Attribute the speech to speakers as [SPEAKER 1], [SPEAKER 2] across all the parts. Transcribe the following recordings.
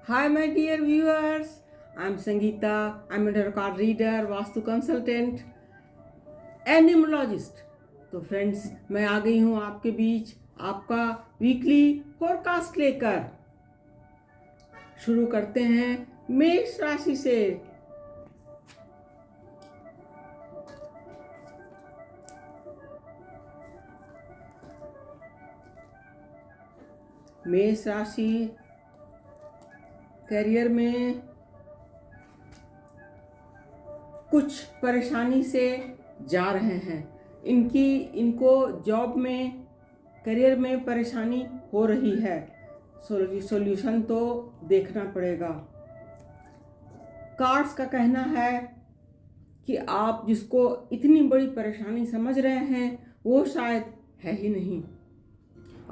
[SPEAKER 1] Hi, my dear viewers. I'm Sangeeta. I'm a tarot card reader, vastu consultant, numerologist. तो friends, मैं आ गई हूँ आपके बीच आपका वीकली फोरकास्ट लेकर। शुरू करते हैं मेष राशि से। मेष राशि करियर में कुछ परेशानी से जा रहे हैं। इनको जॉब में, करियर में परेशानी हो रही है। सॉल्यूशन तो देखना पड़ेगा। कार्ड्स का कहना है कि आप जिसको इतनी बड़ी परेशानी समझ रहे हैं वो शायद है ही नहीं।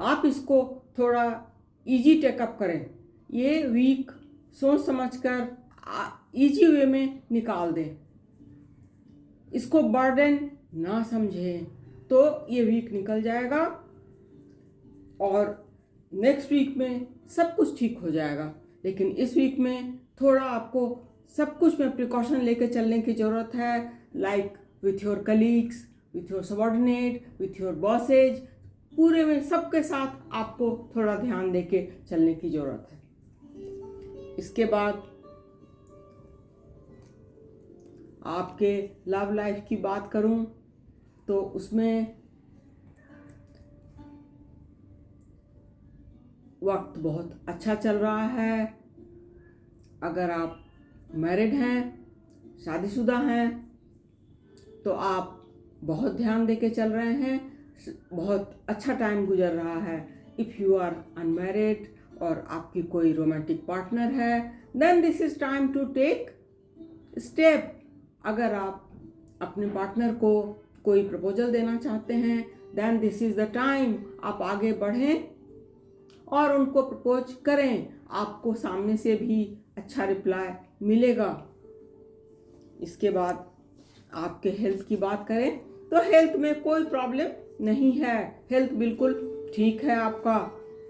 [SPEAKER 1] आप इसको थोड़ा इजी टेकअप करें। ये वीक सोच समझकर इजी वे में निकाल दें। इसको बर्डन ना समझें तो ये वीक निकल जाएगा और नेक्स्ट वीक में सब कुछ ठीक हो जाएगा। लेकिन इस वीक में थोड़ा आपको सब कुछ में प्रिकॉशन लेकर चलने की ज़रूरत है। Like with your colleagues, with your subordinate, with your bosses, पूरे में सबके साथ आपको थोड़ा ध्यान देके चलने की ज़रूरत है। इसके बाद आपके लव लाइफ की बात करूं तो उसमें वक्त बहुत अच्छा चल रहा है। अगर आप मैरिड हैं, शादीशुदा हैं, तो आप बहुत ध्यान देके चल रहे हैं। बहुत अच्छा टाइम गुजर रहा है। इफ़ यू आर अनमैरिड और आपकी कोई रोमांटिक पार्टनर है, then this is time to take step. अगर आप अपने पार्टनर को कोई प्रपोजल देना चाहते हैं, then this is the time आप आगे बढ़ें और उनको प्रपोज करें। आपको सामने से भी अच्छा रिप्लाई मिलेगा। इसके बाद आपके हेल्थ की बात करें तो हेल्थ में कोई प्रॉब्लम नहीं है। हेल्थ बिल्कुल ठीक है आपका।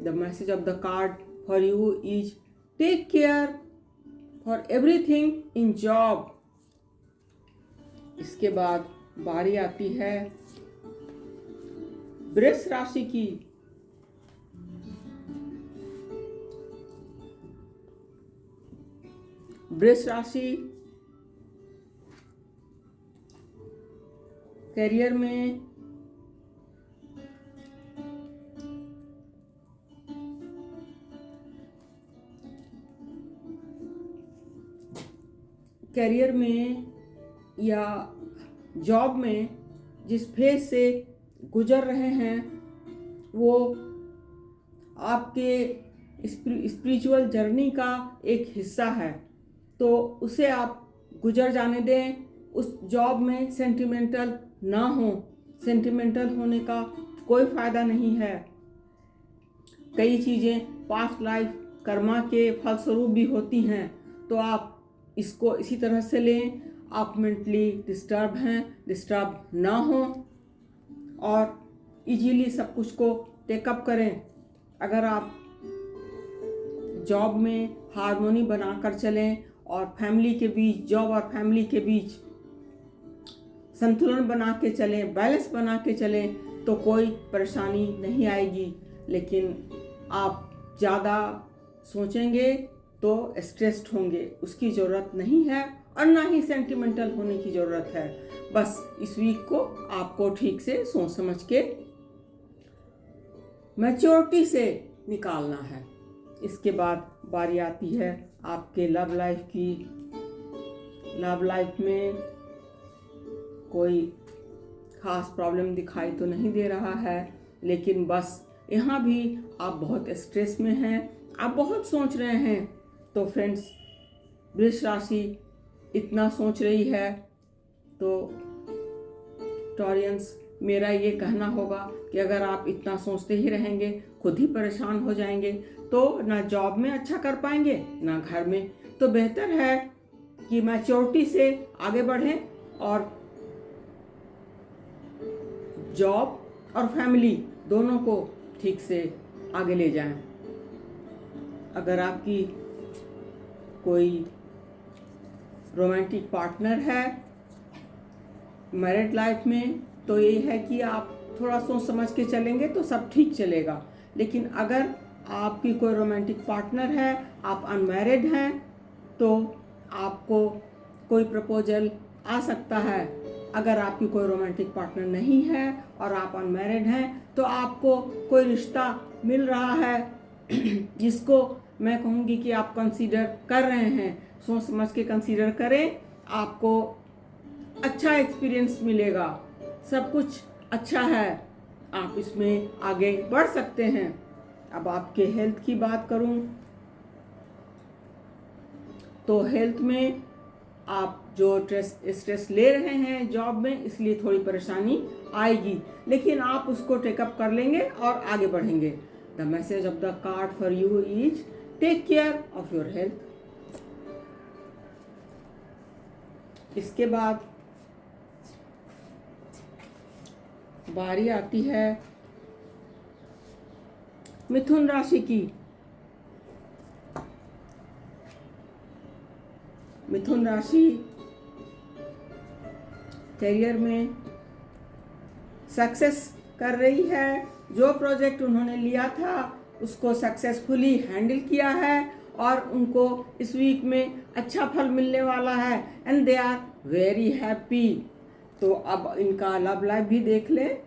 [SPEAKER 1] The message of the card for you is take care for everything in job. इसके बाद बारी आती है वृष राशि की। वृष राशि करियर में या जॉब में जिस फेज से गुजर रहे हैं वो आपके स्पिरिचुअल जर्नी का एक हिस्सा है। तो उसे आप गुजर जाने दें। उस जॉब में सेंटिमेंटल ना हो। सेंटिमेंटल होने का कोई फ़ायदा नहीं है। कई चीज़ें पास्ट लाइफ कर्मा के फलस्वरूप भी होती हैं, तो आप इसको इसी तरह से लें। आप मेंटली डिस्टर्ब हैं, डिस्टर्ब ना हो और इजीली सब कुछ को टेकअप करें। अगर आप जॉब में हार्मोनी बनाकर चलें और फैमिली के बीच, जॉब और फैमिली के बीच संतुलन बना के चलें, बैलेंस बना के चलें, तो कोई परेशानी नहीं आएगी। लेकिन आप ज़्यादा सोचेंगे तो स्ट्रेस्ड होंगे, उसकी ज़रूरत नहीं है और ना ही सेंटिमेंटल होने की ज़रूरत है। बस इस वीक को आपको ठीक से सोच समझ के मैच्योरिटी से निकालना है। इसके बाद बारी आती है आपके लव लाइफ की। लव लाइफ में कोई खास प्रॉब्लम दिखाई तो नहीं दे रहा है, लेकिन बस यहाँ भी आप बहुत स्ट्रेस में हैं, आप बहुत सोच रहे हैं। तो फ्रेंड्स, वृष राशि इतना सोच रही है तो टॉरियंस, मेरा ये कहना होगा कि अगर आप इतना सोचते ही रहेंगे, खुद ही परेशान हो जाएंगे, तो ना जॉब में अच्छा कर पाएंगे ना घर में। तो बेहतर है कि मैच्योरिटी से आगे बढ़ें और जॉब और फैमिली दोनों को ठीक से आगे ले जाएं। अगर आपकी कोई रोमांटिक पार्टनर है मैरिड लाइफ में, तो ये है कि आप थोड़ा सोच समझ के चलेंगे तो सब ठीक चलेगा। लेकिन अगर आपकी कोई रोमांटिक पार्टनर है, आप अनमैरिड हैं, तो आपको कोई प्रपोजल आ सकता है। अगर आपकी कोई रोमांटिक पार्टनर नहीं है और आप अनमैरिड हैं, तो आपको कोई रिश्ता मिल रहा है जिसको मैं कहूँगी कि आप कंसीडर कर रहे हैं। सोच समझ के कंसीडर करें, आपको अच्छा एक्सपीरियंस मिलेगा, सब कुछ अच्छा है, आप इसमें आगे बढ़ सकते हैं। अब आपके हेल्थ की बात करूं तो हेल्थ में आप जो स्ट्रेस ले रहे हैं जॉब में, इसलिए थोड़ी परेशानी आएगी, लेकिन आप उसको टेकअप कर लेंगे और आगे बढ़ेंगे। The message of the card for you is take care of your health. इसके बाद बारी आती है मिथुन राशि की। मिथुन राशि करियर में सक्सेस कर रही है। जो प्रोजेक्ट उन्होंने लिया था उसको सक्सेसफुली हैंडल किया है और उनको इस वीक में अच्छा फल मिलने वाला है and they are very happy. तो अब इनका लव लाइफ भी देख लें।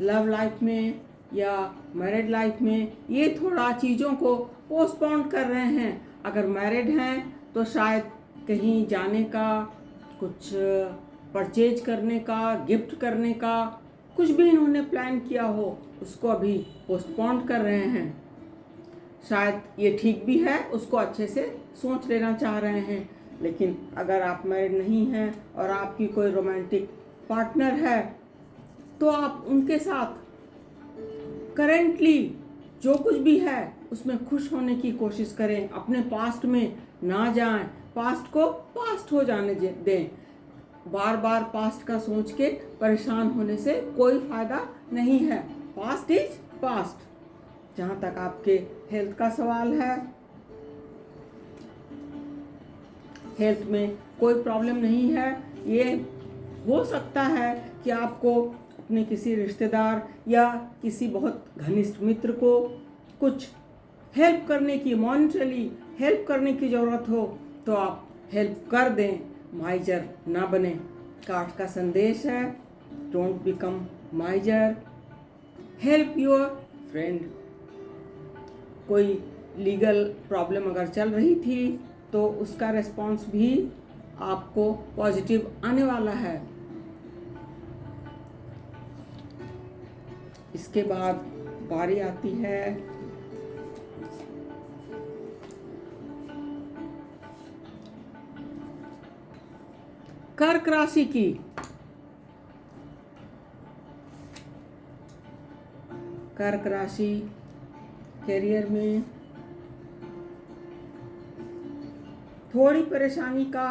[SPEAKER 1] लव लाइफ में या मैरिड लाइफ में ये थोड़ा चीज़ों को पोस्टपोन कर रहे हैं। अगर मैरिड हैं तो शायद कहीं जाने का, कुछ परचेज करने का, गिफ्ट करने का, कुछ भी इन्होंने प्लान किया हो उसको अभी पोस्टपोन कर रहे हैं। शायद ये ठीक भी है, उसको अच्छे से सोच लेना चाह रहे हैं। लेकिन अगर आप मैरिड नहीं हैं और आपकी कोई रोमांटिक पार्टनर है, तो आप उनके साथ करेंटली जो कुछ भी है उसमें खुश होने की कोशिश करें। अपने पास्ट में ना जाएं, पास्ट को पास्ट हो जाने दें। बार बार पास्ट का सोच के परेशान होने से कोई फायदा नहीं है। Past is past. जहाँ तक आपके हेल्थ का सवाल है, हेल्थ में कोई प्रॉब्लम नहीं है। ये हो सकता है कि आपको अपने किसी रिश्तेदार या किसी बहुत घनिष्ठ मित्र को कुछ हेल्प करने की, मॉनिटरली हेल्प करने की ज़रूरत हो तो आप हेल्प कर दें, माइजर ना बने। कार्ड का संदेश है, don't become माइजर, help your friend. कोई लीगल प्रॉब्लम अगर चल रही थी तो उसका रिस्पॉन्स भी आपको पॉजिटिव आने वाला है। इसके बाद बारी आती है कर्क राशि की। कर्क राशि करियर में थोड़ी परेशानी का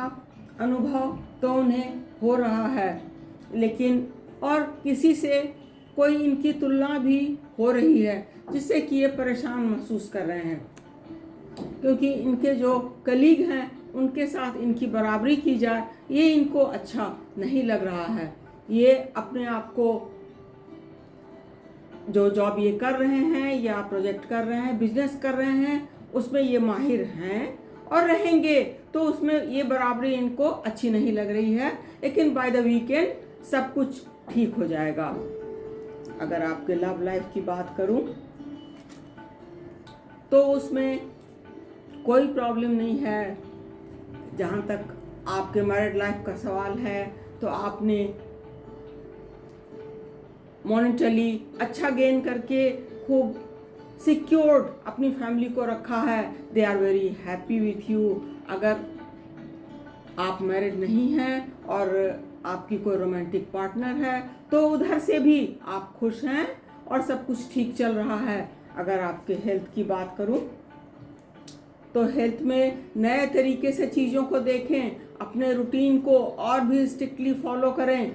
[SPEAKER 1] अनुभव तो उन्हें हो रहा है, लेकिन और किसी से कोई इनकी तुलना भी हो रही है जिससे कि ये परेशान महसूस कर रहे हैं, क्योंकि इनके जो कलीग हैं उनके साथ इनकी बराबरी की जाए ये इनको अच्छा नहीं लग रहा है। ये अपने आप को जो जॉब ये कर रहे हैं या प्रोजेक्ट कर रहे हैं, बिजनेस कर रहे हैं, उसमें ये माहिर हैं और रहेंगे, तो उसमें ये बराबरी इनको अच्छी नहीं लग रही है। लेकिन बाय द वीकेंड सब कुछ ठीक हो जाएगा। अगर आपके लव लाइफ की बात करूं तो उसमें कोई प्रॉब्लम नहीं है। जहां तक आपके मैरिड लाइफ का सवाल है तो आपने मॉनेटरली अच्छा गेन करके खूब सिक्योर्ड अपनी फैमिली को रखा है। They are very happy with you. अगर आप मैरिड नहीं हैं और आपकी कोई रोमांटिक पार्टनर है तो उधर से भी आप खुश हैं और सब कुछ ठीक चल रहा है। अगर आपके हेल्थ की बात करूं तो हेल्थ में नए तरीके से चीज़ों को देखें, अपने रूटीन को और भी स्ट्रिक्टली फॉलो करें।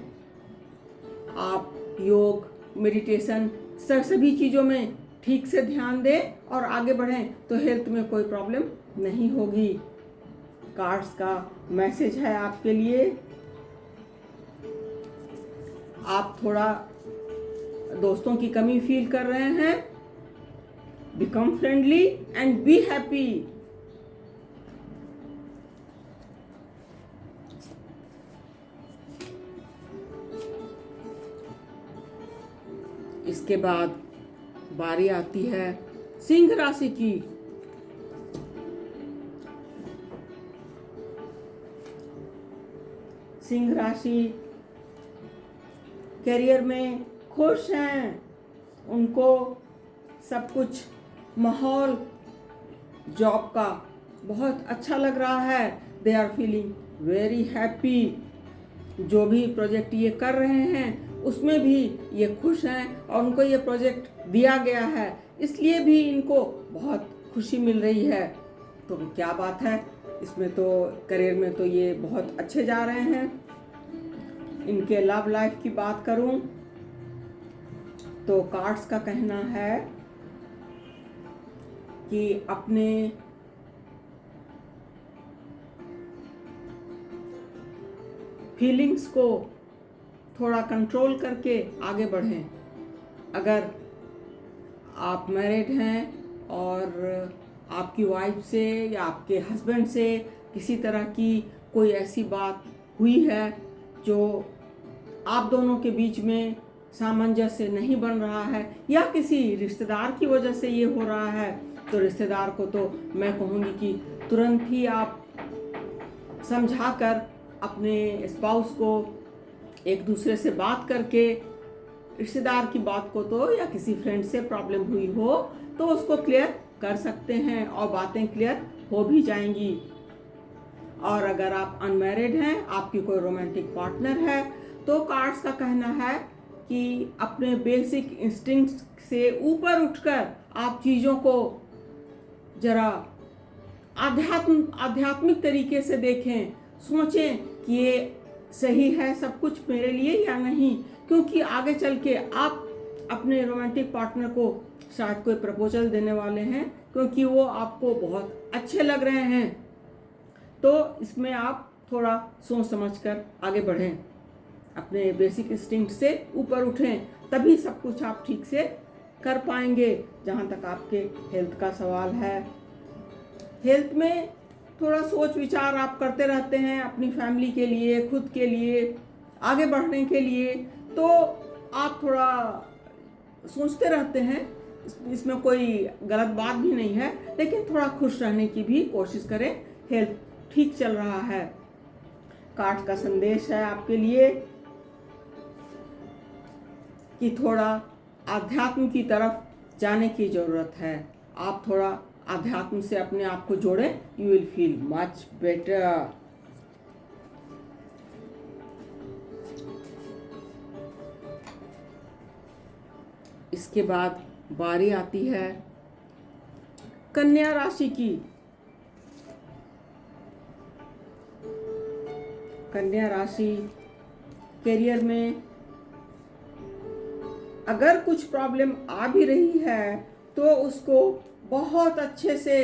[SPEAKER 1] आप योग, मेडिटेशन सभी चीज़ों में ठीक से ध्यान दें और आगे बढ़ें तो हेल्थ में कोई प्रॉब्लम नहीं होगी। कार्ड्स का मैसेज है आपके लिए, आप थोड़ा दोस्तों की कमी फील कर रहे हैं। Become friendly and be happy. इसके बाद बारी आती है सिंह राशि की। सिंह राशि करियर में खुश हैं, उनको सब कुछ माहौल जॉब का बहुत अच्छा लग रहा है। They are feeling very happy. जो भी प्रोजेक्ट ये कर रहे हैं उसमें भी ये खुश हैं और उनको ये प्रोजेक्ट दिया गया है, इसलिए भी इनको बहुत खुशी मिल रही है। तो क्या बात है, इसमें तो करियर में तो ये बहुत अच्छे जा रहे हैं। इनके लव लाइफ की बात करूं तो कार्ड्स का कहना है कि अपने फीलिंग्स को थोड़ा कंट्रोल करके आगे बढ़ें। अगर आप मैरिड हैं और आपकी वाइफ से या आपके हस्बैंड से किसी तरह की कोई ऐसी बात हुई है जो आप दोनों के बीच में सामंजस्य नहीं बन रहा है या किसी रिश्तेदार की वजह से ये हो रहा है, तो रिश्तेदार को तो मैं कहूँगी कि तुरंत ही आप समझाकर अपने स्पाउस को एक दूसरे से बात करके रिश्तेदार की बात को तो या किसी फ्रेंड से प्रॉब्लम हुई हो तो उसको क्लियर कर सकते हैं और बातें क्लियर हो भी जाएंगी। और अगर आप अनमैरिड हैं, आपकी कोई रोमांटिक पार्टनर है, तो कार्ड्स का कहना है कि अपने बेसिक इंस्टिंक्ट से ऊपर उठकर आप चीज़ों को जरा आध्यात्मिक तरीके से देखें, सोचें कि ये सही है सब कुछ मेरे लिए या नहीं, क्योंकि आगे चल के आप अपने रोमांटिक पार्टनर को शायद कोई प्रपोजल देने वाले हैं, क्योंकि वो आपको बहुत अच्छे लग रहे हैं। तो इसमें आप थोड़ा सोच समझकर आगे बढ़ें, अपने बेसिक इंस्टिंक्ट से ऊपर उठें, तभी सब कुछ आप ठीक से कर पाएंगे। जहाँ तक आपके हेल्थ का सवाल है, हेल्थ में थोड़ा सोच विचार आप करते रहते हैं अपनी फैमिली के लिए, खुद के लिए, आगे बढ़ने के लिए, तो आप थोड़ा सोचते रहते हैं। इसमें कोई गलत बात भी नहीं है, लेकिन थोड़ा खुश रहने की भी कोशिश करें। हेल्थ ठीक चल रहा है। कार्ड का संदेश है आपके लिए कि थोड़ा आध्यात्म की तरफ जाने की ज़रूरत है। आप थोड़ा आध्यात्म से अपने आप को जोड़ें, you will feel much better. इसके बाद बारी आती है कन्या राशि की। कन्या राशि करियर में अगर कुछ प्रॉब्लम आ भी रही है तो उसको बहुत अच्छे से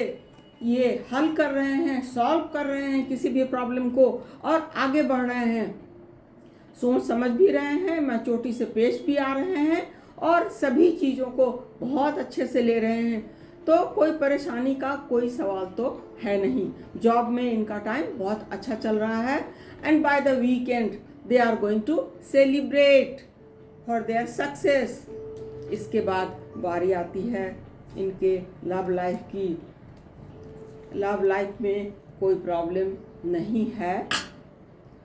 [SPEAKER 1] ये हल कर रहे हैं, सॉल्व कर रहे हैं किसी भी प्रॉब्लम को, और आगे बढ़ रहे हैं, सोच समझ भी रहे हैं, मैच्योरिटी से पेश भी आ रहे हैं और सभी चीज़ों को बहुत अच्छे से ले रहे हैं। तो कोई परेशानी का कोई सवाल तो है नहीं। जॉब में इनका टाइम बहुत अच्छा चल रहा है and by the weekend they are going to celebrate for their success. इसके बाद बारी आती है इनके लव लाइफ की। लव लाइफ में कोई प्रॉब्लम नहीं है।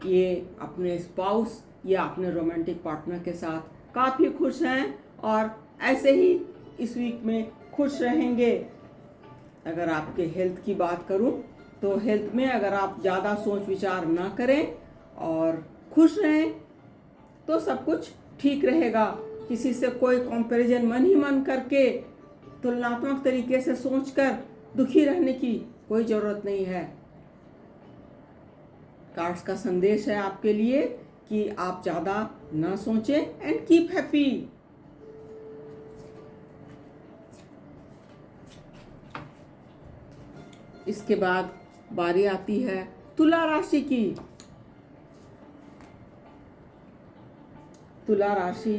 [SPEAKER 1] ये अपने स्पाउस या अपने रोमांटिक पार्टनर के साथ काफ़ी खुश हैं और ऐसे ही इस वीक में खुश रहेंगे। अगर आपके हेल्थ की बात करूं तो हेल्थ में अगर आप ज़्यादा सोच विचार ना करें और खुश रहें तो सब कुछ ठीक रहेगा। किसी से कोई कंपैरिजन मन ही मन करके तुलनात्मक तरीके से सोचकर दुखी रहने की कोई ज़रूरत नहीं है। कार्ड्स का संदेश है आपके लिए कि आप ज़्यादा ना सोचें एंड कीप हैप्पी। इसके बाद बारी आती है तुला राशि की। तुला राशि,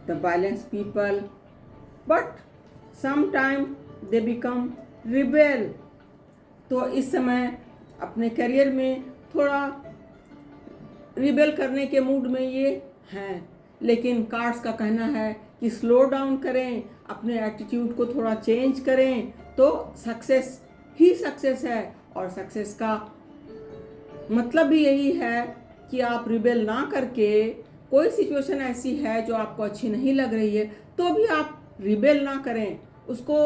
[SPEAKER 1] the balance people, but sometime they become rebel. तो इस समय अपने करियर में थोड़ा रिबेल करने के मूड में ये हैं, लेकिन कार्ड्स का कहना है कि स्लो डाउन करें, अपने एटीट्यूड को थोड़ा चेंज करें, तो सक्सेस ही सक्सेस है। और सक्सेस का मतलब भी यही है कि आप रिबेल ना करके, कोई सिचुएशन ऐसी है जो आपको अच्छी नहीं लग रही है तो भी आप रिबेल ना करें, उसको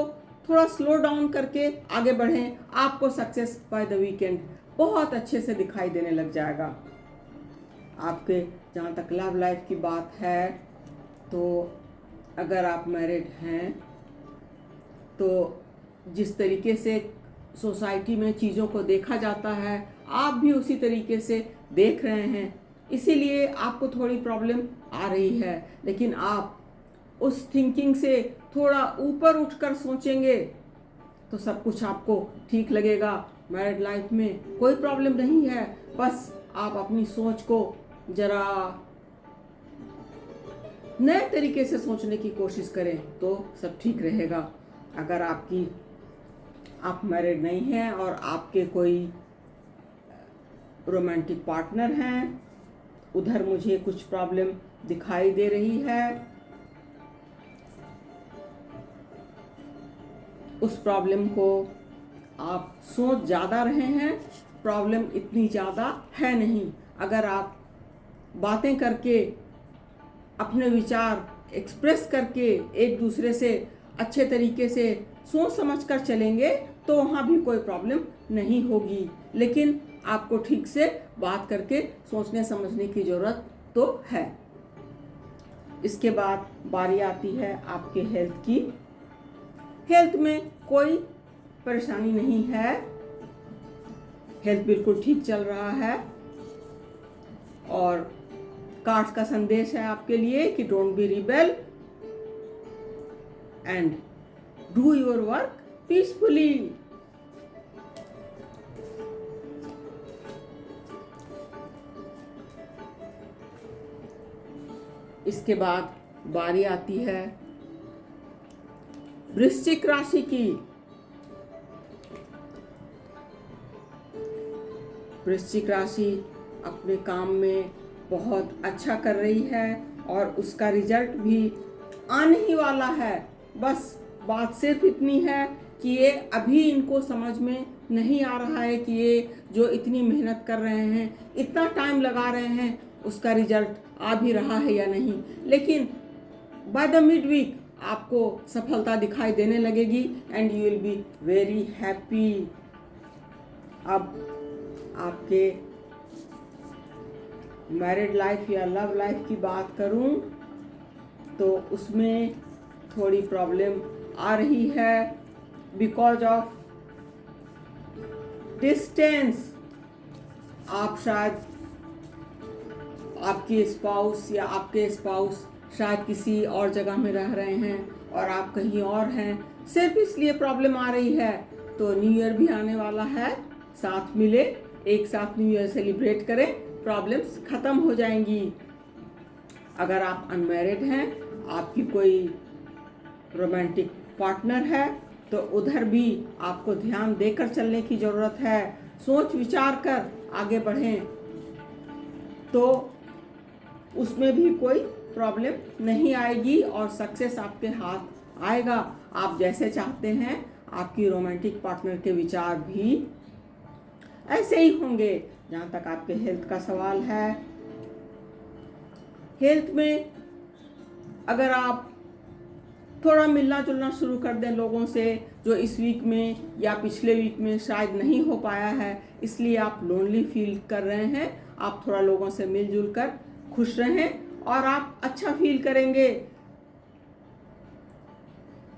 [SPEAKER 1] थोड़ा स्लो डाउन करके आगे बढ़ें। आपको सक्सेस बाय द वीकेंड बहुत अच्छे से दिखाई देने लग जाएगा। आपके जहाँ तक लव लाइफ की बात है, तो अगर आप मैरिड हैं तो जिस तरीके से सोसाइटी में चीज़ों को देखा जाता है, आप भी उसी तरीके से देख रहे हैं, इसीलिए आपको थोड़ी प्रॉब्लम आ रही है। लेकिन आप उस थिंकिंग से थोड़ा ऊपर उठकर सोचेंगे तो सब कुछ आपको ठीक लगेगा। मैरिड लाइफ में कोई प्रॉब्लम नहीं है, बस आप अपनी सोच को जरा नए तरीके से सोचने की कोशिश करें तो सब ठीक रहेगा। अगर आप मैरिड नहीं हैं और आपके कोई रोमांटिक पार्टनर हैं, उधर मुझे कुछ प्रॉब्लम दिखाई दे रही है। उस प्रॉब्लम को आप सोच ज़्यादा रहे हैं, प्रॉब्लम इतनी ज़्यादा है नहीं। अगर आप बातें करके, अपने विचार एक्सप्रेस करके एक दूसरे से अच्छे तरीके से सोच समझ कर चलेंगे तो वहाँ भी कोई प्रॉब्लम नहीं होगी। लेकिन आपको ठीक से बात करके सोचने समझने की ज़रूरत तो है। इसके बाद बारी आती है आपके हेल्थ की। हेल्थ में कोई परेशानी नहीं है, हेल्थ बिल्कुल ठीक चल रहा है। और कार्ड्स का संदेश है आपके लिए कि don't be rebel and do your work peacefully. इसके बाद बारी आती है वृश्चिक राशि की। वृश्चिक राशि अपने काम में बहुत अच्छा कर रही है और उसका रिजल्ट भी आने ही वाला है। बस बात सिर्फ इतनी है कि ये अभी इनको समझ में नहीं आ रहा है कि ये जो इतनी मेहनत कर रहे हैं, इतना टाइम लगा रहे हैं, उसका रिजल्ट आ भी रहा है या नहीं। लेकिन बाय द मिड वीक आपको सफलता दिखाई देने लगेगी and you will be very happy. अब आपके मैरिड लाइफ या लव लाइफ की बात करूं तो उसमें थोड़ी प्रॉब्लम आ रही है बिकॉज ऑफ डिस्टेंस। आप शायद, आपकी स्पाउस या आपके स्पाउस शायद किसी और जगह में रह रहे हैं और आप कहीं और हैं, सिर्फ इसलिए प्रॉब्लम आ रही है। तो न्यू ईयर भी आने वाला है, साथ मिले, एक साथ न्यू ईयर सेलिब्रेट करें, प्रॉब्लम्स खत्म हो जाएंगी। अगर आप अनमैरिड हैं, आपकी कोई रोमांटिक पार्टनर है, तो उधर भी आपको ध्यान देकर चलने की ज़रूरत है। सोच विचार कर आगे बढ़ें तो उसमें भी कोई प्रॉब्लम नहीं आएगी और सक्सेस आपके हाथ आएगा। आप जैसे चाहते हैं, आपकी रोमांटिक पार्टनर के विचार भी ऐसे ही होंगे। जहाँ तक आपके हेल्थ का सवाल है, हेल्थ में अगर आप थोड़ा मिलना जुलना शुरू कर दें लोगों से, जो इस वीक में या पिछले वीक में शायद नहीं हो पाया है, इसलिए आप लोनली फील कर रहे हैं, आप थोड़ा लोगों से मिलजुल कर खुश रहें और आप अच्छा फील करेंगे।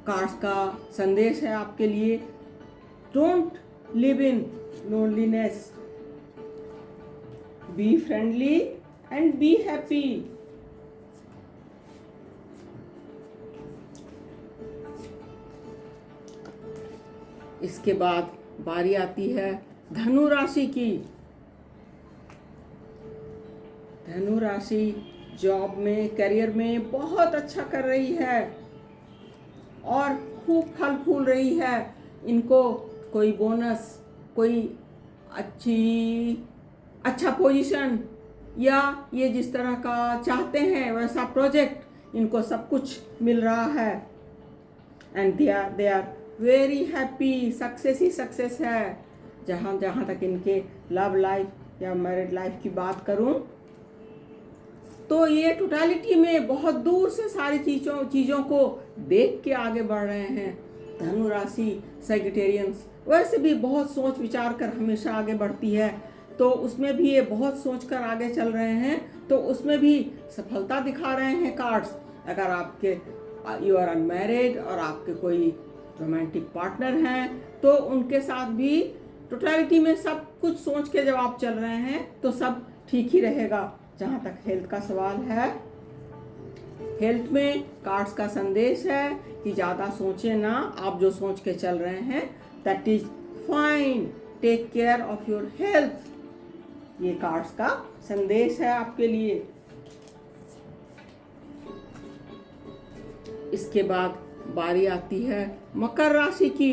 [SPEAKER 1] कार्ड्स का संदेश है आपके लिए, don't live in loneliness, be friendly and be happy. इसके बाद बारी आती है धनु राशि की। धनु राशि जॉब में, करियर में बहुत अच्छा कर रही है और खूब फल फूल रही है। इनको कोई बोनस, कोई अच्छा पोजीशन या ये जिस तरह का चाहते हैं वैसा प्रोजेक्ट, इनको सब कुछ मिल रहा है। And they are very happy. Success ही सक्सेस है। जहाँ तक इनके लव लाइफ या मैरिड लाइफ की बात करूं तो ये टोटलिटी में बहुत दूर से सारी चीज़ों को देख के आगे बढ़ रहे हैं। धनु राशि सेजिटेरियंस वैसे भी बहुत सोच विचार कर हमेशा आगे बढ़ती है, तो उसमें भी ये बहुत सोच कर आगे चल रहे हैं, तो उसमें भी सफलता दिखा रहे हैं कार्ड्स। अगर आपके यू आर अनमैरिड और आपके कोई रोमांटिक पार्टनर हैं तो उनके साथ भी टोटलिटी में सब कुछ सोच के जब आप चल रहे हैं तो सब ठीक ही रहेगा। जहाँ तक हेल्थ का सवाल है, हेल्थ में कार्ड्स का संदेश है कि ज़्यादा सोचें ना, आप जो सोच के चल रहे हैं that is fine, take care of your health. ये कार्ड्स का संदेश है आपके लिए। इसके बाद बारी आती है मकर राशि की।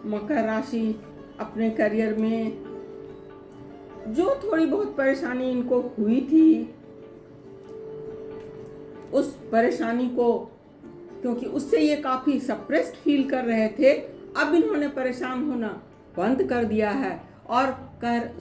[SPEAKER 1] मकर राशि अपने करियर में जो थोड़ी बहुत परेशानी इनको हुई थी, उस परेशानी को, क्योंकि उससे ये काफ़ी सप्रेस्ड फील कर रहे थे, अब इन्होंने परेशान होना बंद कर दिया है और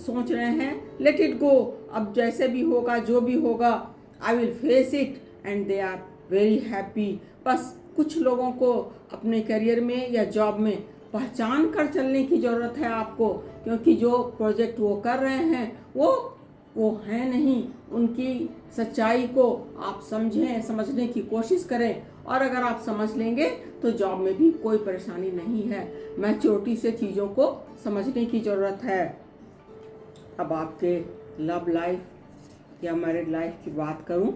[SPEAKER 1] सोच रहे हैं लेट इट गो, अब जैसे भी होगा, जो भी होगा, I will face it and they are very happy. बस कुछ लोगों को अपने करियर में या जॉब में पहचान कर चलने की ज़रूरत है आपको, क्योंकि जो प्रोजेक्ट वो कर रहे हैं वो है नहीं। उनकी सच्चाई को आप समझने की कोशिश करें, और अगर आप समझ लेंगे तो जॉब में भी कोई परेशानी नहीं है। मैच्योरिटी से चीज़ों को समझने की ज़रूरत है। अब आपके लव लाइफ या मैरिड लाइफ की बात करूं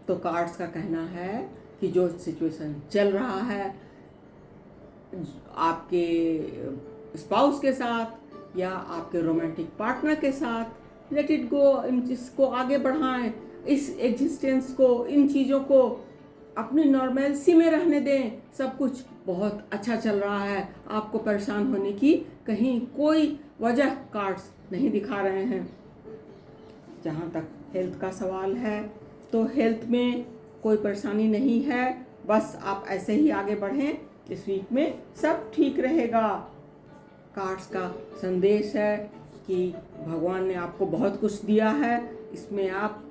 [SPEAKER 1] तो कार्ड्स का कहना है कि जो सिचुएशन चल रहा है आपके स्पाउस के साथ या आपके रोमांटिक पार्टनर के साथ, लेट इट गो। इसको आगे बढ़ाएं, इस एग्जिस्टेंस को, इन चीज़ों को अपनी नॉर्मलसी में रहने दें। सब कुछ बहुत अच्छा चल रहा है, आपको परेशान होने की कहीं कोई वजह कार्ड्स नहीं दिखा रहे हैं। जहाँ तक हेल्थ का सवाल है तो हेल्थ में कोई परेशानी नहीं है, बस आप ऐसे ही आगे बढ़ें, इस वीक में सब ठीक रहेगा। कार्ड्स का संदेश है कि भगवान ने आपको बहुत कुछ दिया है, इसमें आप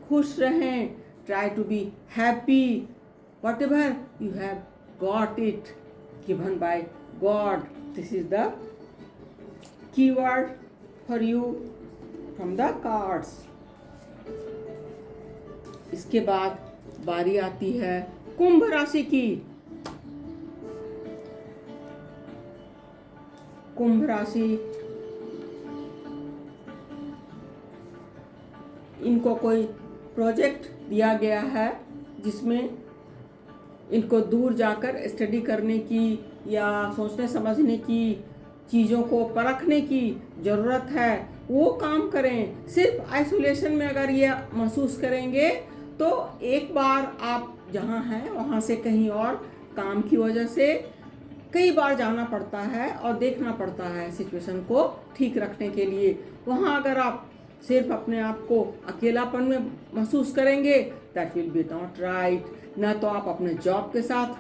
[SPEAKER 1] खुश रहें, try to be happy, whatever you have got it given by God. This is the keyword for you from the cards. इसके बाद बारी आती है कुंभ राशि की। कुंभ राशि, इनको कोई प्रोजेक्ट दिया गया है जिसमें इनको दूर जाकर स्टडी करने की या सोचने समझने की, चीज़ों को परखने की ज़रूरत है, वो काम करें। सिर्फ आइसोलेशन में अगर ये महसूस करेंगे तो एक बार आप जहाँ हैं वहाँ से कहीं और काम की वजह से कई बार जाना पड़ता है और देखना पड़ता है सिचुएशन को ठीक रखने के लिए। वहाँ अगर आप सिर्फ अपने आप को अकेलापन में महसूस करेंगे, that will be not right. ना तो आप अपने जॉब के साथ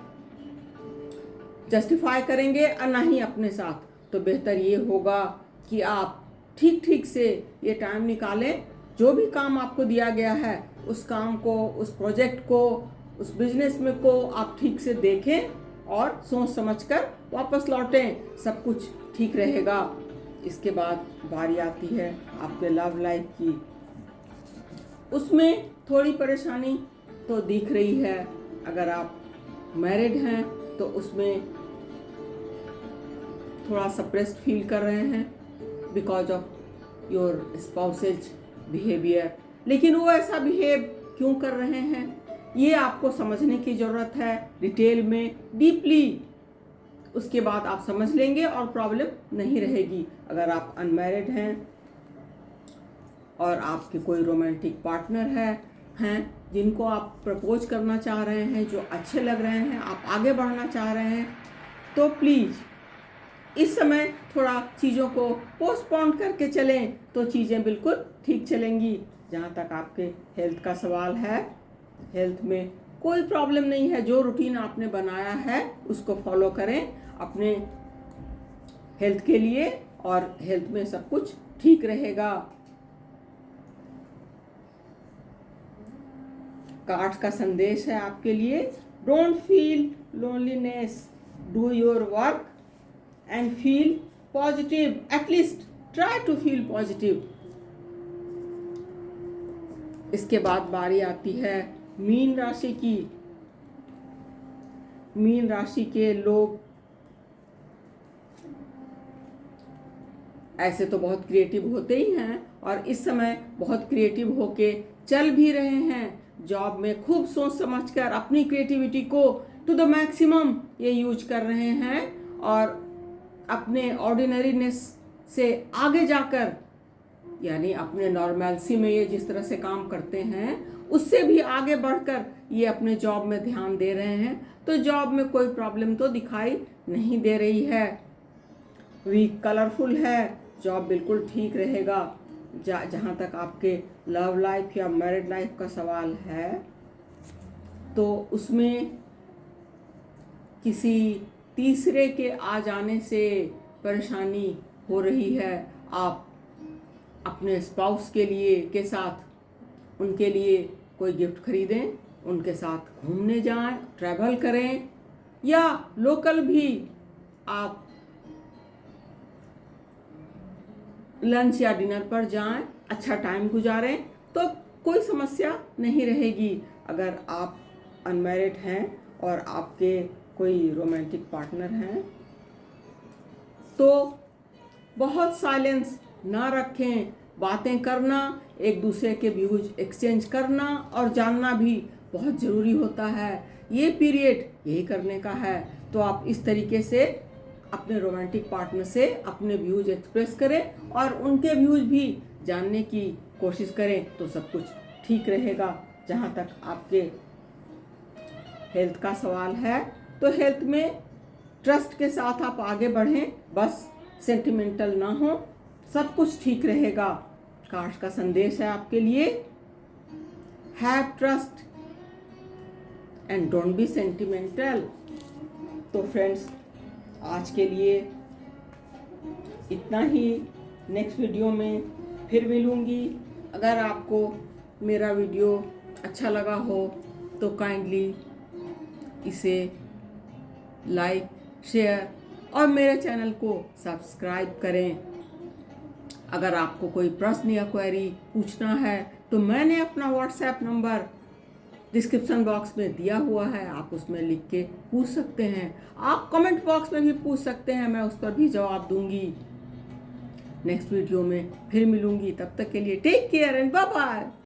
[SPEAKER 1] जस्टिफाई करेंगे और ना ही अपने साथ। तो बेहतर ये होगा कि आप ठीक से ये टाइम निकालें, जो भी काम आपको दिया गया है उस काम को, उस प्रोजेक्ट को, उस बिजनेस में को आप ठीक से देखें और सोच समझकर वापस लौटें, सब कुछ ठीक रहेगा। इसके बाद बारी आती है आपके लव लाइफ की। उसमें थोड़ी परेशानी तो दिख रही है। अगर आप मैरिड हैं तो उसमें थोड़ा सप्रेस्ड फील कर रहे हैं because of your spouses behaviour. लेकिन वो ऐसा बिहेव क्यों कर रहे हैं ये आपको समझने की ज़रूरत है डिटेल में, डीपली। उसके बाद आप समझ लेंगे और प्रॉब्लम नहीं रहेगी। अगर आप अनमैरिड हैं और आपके कोई रोमांटिक पार्टनर हैं जिनको आप प्रपोज करना चाह रहे हैं, जो अच्छे लग रहे हैं, आप आगे बढ़ना चाह रहे हैं, तो प्लीज़ इस समय थोड़ा चीज़ों को पोस्टपोन करके चलें तो चीज़ें बिल्कुल ठीक चलेंगी। जहाँ तक आपके हेल्थ का सवाल है, हेल्थ में कोई प्रॉब्लम नहीं है। जो रूटीन आपने बनाया है उसको फॉलो करें अपने हेल्थ के लिए और हेल्थ में सब कुछ ठीक रहेगा। कार्ड्स का संदेश है आपके लिए, don't feel loneliness, do your work and feel positive, at least try to feel positive. इसके बाद बारी आती है मीन राशि की। मीन राशि के लोग ऐसे तो बहुत क्रिएटिव होते ही हैं और इस समय बहुत क्रिएटिव होके चल भी रहे हैं। जॉब में खूब सोच समझकर अपनी क्रिएटिविटी को टू द मैक्सिमम ये यूज कर रहे हैं और अपने ऑर्डिनरीनेस से आगे जाकर, यानी अपने नॉर्मैलिटी में ये जिस तरह से काम करते हैं उससे भी आगे बढ़कर ये अपने जॉब में ध्यान दे रहे हैं। तो जॉब में कोई प्रॉब्लम तो दिखाई नहीं दे रही है। वीक कलरफुल है, जॉब बिल्कुल ठीक रहेगा। जहाँ तक आपके लव लाइफ या मैरिड लाइफ का सवाल है तो उसमें किसी तीसरे के आ जाने से परेशानी हो रही है। आप अपने स्पाउस के साथ उनके लिए कोई गिफ्ट खरीदें, उनके साथ घूमने जाएं, ट्रैवल करें, या लोकल भी आप लंच या डिनर पर जाएं, अच्छा टाइम गुजारें तो कोई समस्या नहीं रहेगी। अगर आप अनमैरिड हैं और आपके कोई रोमांटिक पार्टनर हैं तो बहुत साइलेंस ना रखें, बातें करना, एक दूसरे के व्यूज एक्सचेंज करना और जानना भी बहुत ज़रूरी होता है। ये पीरियड यही करने का है। तो आप इस तरीके से अपने रोमांटिक पार्टनर से अपने व्यूज एक्सप्रेस करें और उनके व्यूज भी जानने की कोशिश करें तो सब कुछ ठीक रहेगा। जहाँ तक आपके हेल्थ का सवाल है तो हेल्थ में ट्रस्ट के साथ आप आगे बढ़ें, बस सेंटिमेंटल ना हो, सब कुछ ठीक रहेगा। कार्ड्स का संदेश है आपके लिए, have trust and don't be sentimental. तो फ्रेंड्स, आज के लिए इतना ही। नेक्स्ट वीडियो में फिर मिलूंगी। अगर आपको मेरा वीडियो अच्छा लगा हो तो काइंडली इसे लाइक, शेयर और मेरे चैनल को सब्सक्राइब करें। अगर आपको कोई प्रश्न या क्वेरी पूछना है तो मैंने अपना व्हाट्सएप नंबर डिस्क्रिप्शन बॉक्स में दिया हुआ है, आप उसमें लिख के पूछ सकते हैं। आप कमेंट बॉक्स में भी पूछ सकते हैं, मैं उस पर भी जवाब दूंगी। नेक्स्ट वीडियो में फिर मिलूंगी, तब तक के लिए take care and bye bye.